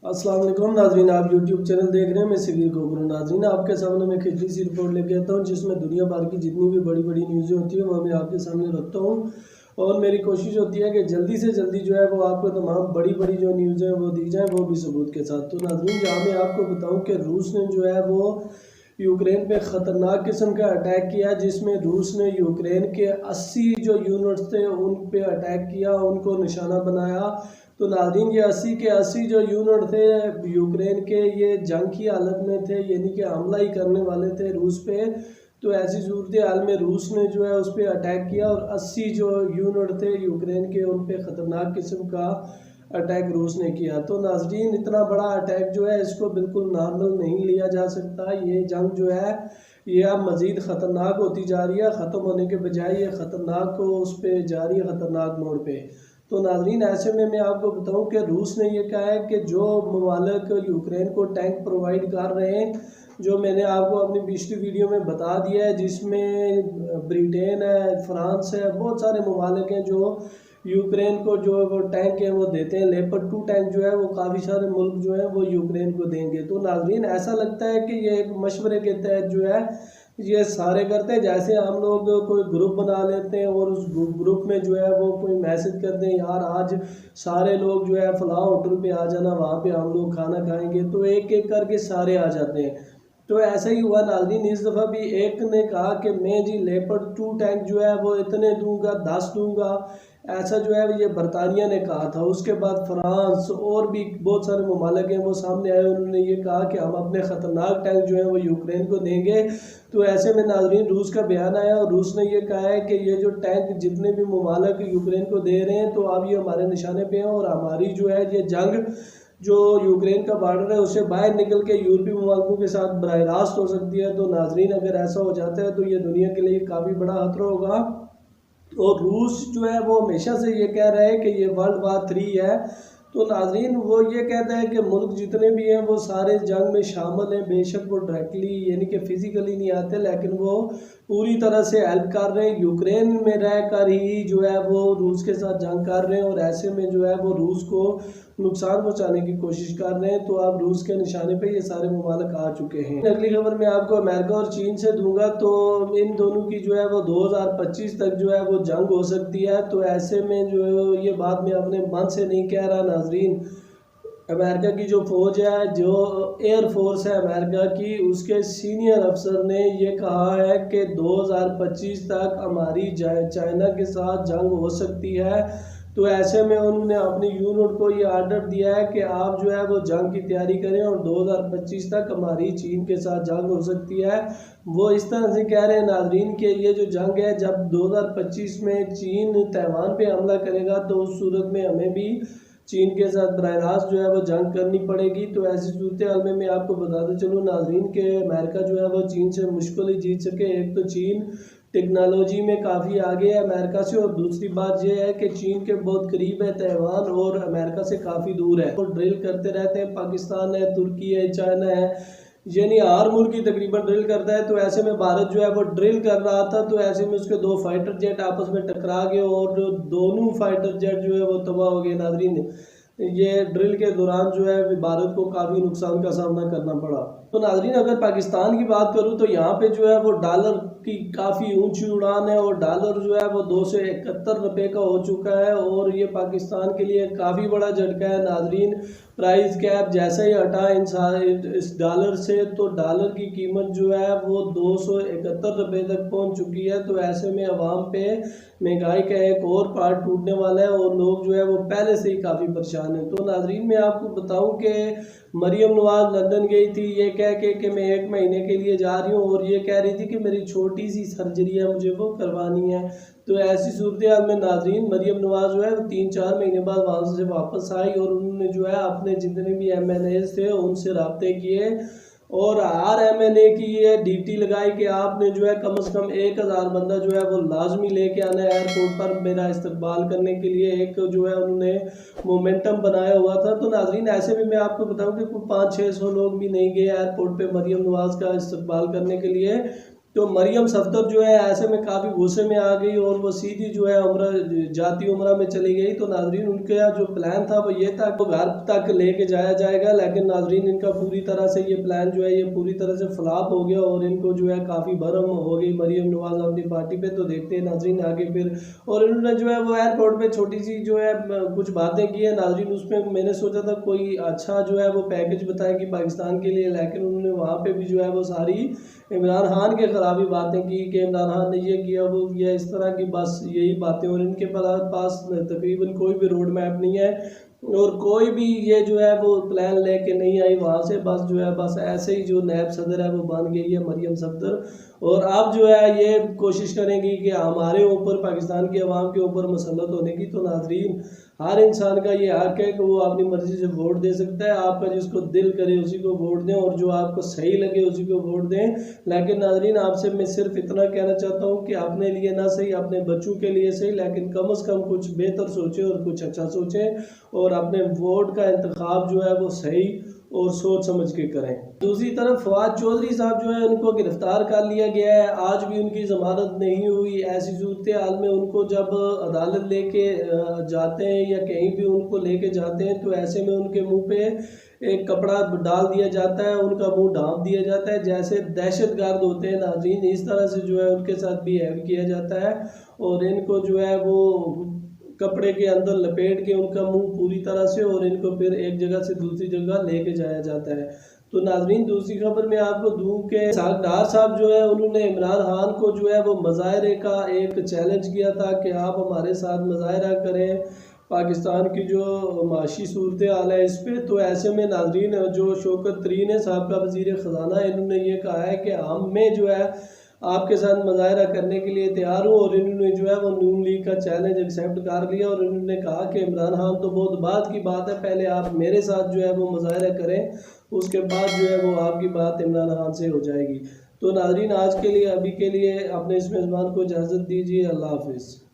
अस्सलाम वालेकुम नाजरीन, आप यूट्यूब चैनल देख रहे हैं। मैं सगीर गोबरू। नाजरीन, आपके सामने मैं खिचड़ी सी रिपोर्ट लेके आता हूँ जिसमें दुनिया भर की जितनी भी बड़ी बड़ी न्यूज़ें होती है वो मैं आपके सामने रखता हूँ। और मेरी कोशिश होती है कि जल्दी से जल्दी जो है वो आपको तमाम बड़ी बड़ी जो न्यूज़ें हैं वो दी जाएँ, वो भी सबूत के साथ। तो नाजरीन, जहाँ मैं आपको बताऊँ कि रूस ने जो है वो यूक्रेन पे ख़तरनाक किस्म का अटैक किया, जिसमें रूस ने यूक्रेन के 80 जो यूनिट्स थे उन पे अटैक किया, उनको निशाना बनाया। तो नाज़रीन, ये 80 के 80 जो यूनिट थे यूक्रेन के, ये जंग की हालत में थे, यानी कि हमला ही करने वाले थे रूस पे। तो ऐसी सूरत हाल में रूस ने जो है उस पर अटैक किया और 80 जो यूनिट थे यूक्रेन के उन पे ख़तरनाक किस्म का अटैक रूस ने किया। तो नाज़रीन, इतना बड़ा अटैक जो है इसको बिल्कुल नॉर्मल नहीं लिया जा सकता। ये जंग जो है ये अब मज़ीद ख़तरनाक होती जा रही है, ख़त्म होने के बजाय ये ख़तरनाक को उस पर जा रही है, ख़तरनाक मोड़ पे। तो नाज़रीन, ऐसे में मैं आपको बताऊं कि रूस ने ये कहा है कि जो ममालिक यूक्रेन को टैंक प्रोवाइड कर रहे हैं, जो मैंने आपको अपनी पिछली वीडियो में बता दिया है, जिसमें ब्रिटेन है, फ्रांस है, बहुत सारे ममालिक हैं जो यूक्रेन को जो वो टैंक है वो देते हैं। लेपर्ड 2 टैंक जो है वो काफ़ी सारे मुल्क जो है वो यूक्रेन को देंगे। तो नाज़रीन, ऐसा लगता है कि ये एक मशवरे के तहत जो है ये सारे करते हैं। जैसे हम लोग कोई ग्रुप बना लेते हैं और उस ग्रुप में जो है वो कोई मैसेज करते हैं, यार आज सारे लोग जो है फलां होटल पे आ जाना, वहाँ पे हम लोग खाना खाएंगे। तो एक एक करके सारे आ जाते हैं। तो ऐसा ही हुआ नाज़रीन, इस दफ़ा भी एक ने कहा कि मैं जी लेपर्ड 2 टैंक जो है वो इतने दूंगा, 10 दूंगा। ऐसा जो है ये बरतानिया ने कहा था। उसके बाद फ्रांस और भी बहुत सारे ममालिक हैं वो सामने आए, उन्होंने ये कहा कि हम अपने ख़तरनाक टैंक जो है वो यूक्रेन को देंगे। तो ऐसे में नाज़रीन रूस का बयान आया और रूस ने ये कहा है कि ये जो टैंक जितने भी ममालिक यूक्रेन को दे रहे हैं तो अब ये हमारे निशाने पे हैं और हमारी जो है ये जंग जो यूक्रेन का बॉर्डर है उससे बाहर निकल के यूरोपीय ममालिकों के साथ बराह रास्त हो सकती है। तो नाज़रीन, अगर ऐसा हो जाता है तो ये दुनिया के लिए काफ़ी बड़ा खतरा होगा। और रूस जो है वो हमेशा से ये कह रहा है कि ये वर्ल्ड वार 3 है। तो नाज़रीन, वो ये कहता है कि मुल्क जितने भी हैं वो सारे जंग में शामिल हैं। बेशक वो डायरेक्टली यानी कि फिज़िकली नहीं आते, लेकिन वो पूरी तरह से हेल्प कर रहे हैं। यूक्रेन में रह कर ही जो है वो रूस के साथ जंग कर रहे हैं और ऐसे में जो है वो रूस को नुकसान पहुंचाने की कोशिश कर रहे हैं। तो अब रूस के निशाने पे ये सारे ममालिक आ चुके हैं। अगली खबर मैं आपको अमेरिका और चीन से दूंगा। तो इन दोनों की जो है वो 2025 तक जो है वो जंग हो सकती है। तो ऐसे में जो ये बात मैं अपने मन से नहीं कह रहा नाजरीन, अमेरिका की जो फ़ौज है, जो एयर फोर्स है अमेरिका की, उसके सीनियर अफसर ने ये कहा है कि 2025 तक हमारी चाइना के साथ जंग हो सकती है। तो ऐसे में उन्होंने अपनी यूनिट को ये आर्डर दिया है कि आप जो है वो जंग की तैयारी करें और 2025 तक हमारी चीन के साथ जंग हो सकती है। वो इस तरह से कह रहे हैं नाजरीन कि ये जो जंग है, जब 2025 में चीन ताइवान पे हमला करेगा तो उस सूरत में हमें भी चीन के साथ बराह रास्त जो है वो जंग करनी पड़ेगी। तो ऐसी सूरत हाल में मैं आपको बताते चलूँ नाजरीन के अमेरिका जो है वो चीन से मुश्किल ही जीत सके। एक तो चीन टेक्नोलॉजी में काफ़ी आगे है अमेरिका से, और दूसरी बात यह है कि चीन के बहुत करीब है ताइवान और अमेरिका से काफ़ी दूर है। और ड्रिल करते रहते हैं, पाकिस्तान है, तुर्की है, चाइना है, यानी हर मुल्क की तकरीबन ड्रिल करता है। तो ऐसे में भारत जो है वो ड्रिल कर रहा था, तो ऐसे में उसके 2 फाइटर जेट आपस में टकरा गए और जो दोनों फाइटर जेट जो है वो तबाह हो गए। नाजरीन, ये ड्रिल के दौरान जो है भारत को काफ़ी नुकसान का सामना करना पड़ा। तो नाजरीन, अगर पाकिस्तान की बात करूँ तो यहाँ पे जो है वो डॉलर की काफ़ी ऊंची उड़ान है और डॉलर जो है वो 271 रुपये का हो चुका है और ये पाकिस्तान के लिए काफ़ी बड़ा झटका है। नाजरीन, प्राइस कैप जैसे ही हटा इस डॉलर से, तो डॉलर की कीमत जो है वो 271 रुपये तक पहुँच चुकी है। तो ऐसे में अवाम पे महंगाई का एक और पार्ट टूटने वाला है और लोग जो है वो पहले से ही काफ़ी परेशान हैं। तो नाजरीन, मैं आपको बताऊं कि मरियम नवाज लंदन गई थी ये कह के कि मैं 1 महीने के लिए जा रही हूँ और ये कह रही थी कि मेरी छोटी सी सर्जरी है, मुझे वो करवानी है। तो ऐसी सूरत हाल में नाजरीन मरियम नवाज जो है 3-4 महीने बाद वहाँ से वापस आई और उन्होंने जो है अपने जितने भी MNA थे उनसे रब्ते किए और RMNA की ये ड्यूटी लगाई कि आपने जो है कम से कम 1000 बंदा जो है वो लाजमी लेके आना है एयरपोर्ट पर मेरा इस्तकबाल करने के लिए। एक जो है उन्होंने मोमेंटम बनाया हुआ था। तो नाजरीन, ऐसे में मैं आपको बताऊं कि कुछ 500-600 लोग भी नहीं गए एयरपोर्ट पे मरियम नवाज का इस्तकबाल करने के लिए। तो मरियम सफदर जो है ऐसे में काफ़ी गुस्से में आ गई और वो सीधी जो है उम्रा जाती उम्रा में चली गई। तो नाजरीन उनका जो प्लान था वो ये था कि घर तक लेके जाया जाएगा, लेकिन नाजरीन इनका पूरी तरह से ये प्लान जो है ये पूरी तरह से फ्लॉप हो गया और इनको जो है काफ़ी भरम हो गई मरियम नवाज अपनी पार्टी पे। तो देखते हैं नाजरीन आगे फिर। और इन्होंने जो है वो एयरपोर्ट पे छोटी सी जो है कुछ बातें की है नाजरीन, उसमें मैंने सोचा था कोई अच्छा जो है वो पैकेज बताएंगी पाकिस्तान के लिए, लेकिन उन्होंने वहाँ पे भी जो है वो सारी इमरान खान के खिलाफ बातें की कि इमरान खान ने ये किया वो किया, इस तरह की बस यही बातें। और इनके पास तकरीबन कोई भी रोड मैप नहीं है और कोई भी ये जो है वो प्लान लेके नहीं आई वहाँ से, बस जो है बस ऐसे ही जो नायब सदर है वो बन गई है मरियम सफदर। और अब जो है ये कोशिश करेंगी कि हमारे ऊपर पाकिस्तान की आवाम के ऊपर मसलत होने की। तो नाजरीन हर इंसान का ये हक है कि वो अपनी मर्जी से वोट दे सकता है, आपका जिसको दिल करे उसी को वोट दें और जो आपको सही लगे उसी को वोट दें। लेकिन नाजरीन आपसे मैं सिर्फ इतना कहना चाहता हूँ कि अपने लिए ना सही अपने बच्चों के लिए सही, लेकिन कम से कम कुछ बेहतर सोचें और कुछ अच्छा सोचें और अपने वोट का इंतखाब जो है वो सही और सोच समझ के करें। दूसरी तरफ फवाद चौधरी साहब जो है उनको गिरफ्तार कर लिया गया है, आज भी उनकी ज़मानत नहीं हुई। ऐसी सूरत हाल में उनको जब अदालत लेके जाते हैं या कहीं भी उनको लेके जाते हैं तो ऐसे में उनके मुंह पे एक कपड़ा डाल दिया जाता है, उनका मुंह ढांप दिया जाता है जैसे दहशतगर्द होते हैं नाज़रीन, इस तरह से जो है उनके साथ बिहेव किया जाता है। और इनको जो है वो कपड़े के अंदर लपेट के उनका मुंह पूरी तरह से और इनको फिर एक जगह से दूसरी जगह लेके जाया जाता है। तो नाजरीन दूसरी खबर में आपको दूं कि इसहाक डार साहब जो है उन्होंने इमरान खान को जो है वो मुजाहरे का एक चैलेंज किया था कि आप हमारे साथ मुजाहरा करें पाकिस्तान की जो माशी सूरत हाल है इस पर। तो ऐसे में नाजरीन जो शौकत तरीन है साहब का वज़ीर ख़जाना, इन्होंने ये कहा है कि हम में जो है आपके साथ मुजाहरा करने के लिए तैयार हूँ। और इन्होंने जो है वो नून लीग का चैलेंज एक्सेप्ट कर लिया और इन्होंने कहा कि इमरान खान तो बहुत बाद की बात है, पहले आप मेरे साथ जो है वो मुजाहरा करें, उसके बाद जो है वो आपकी बात इमरान खान से हो जाएगी। तो नाजरीन आज के लिए अभी के लिए अपने इस मेज़बान को इजाज़त दीजिए। अल्लाह हाफिज़।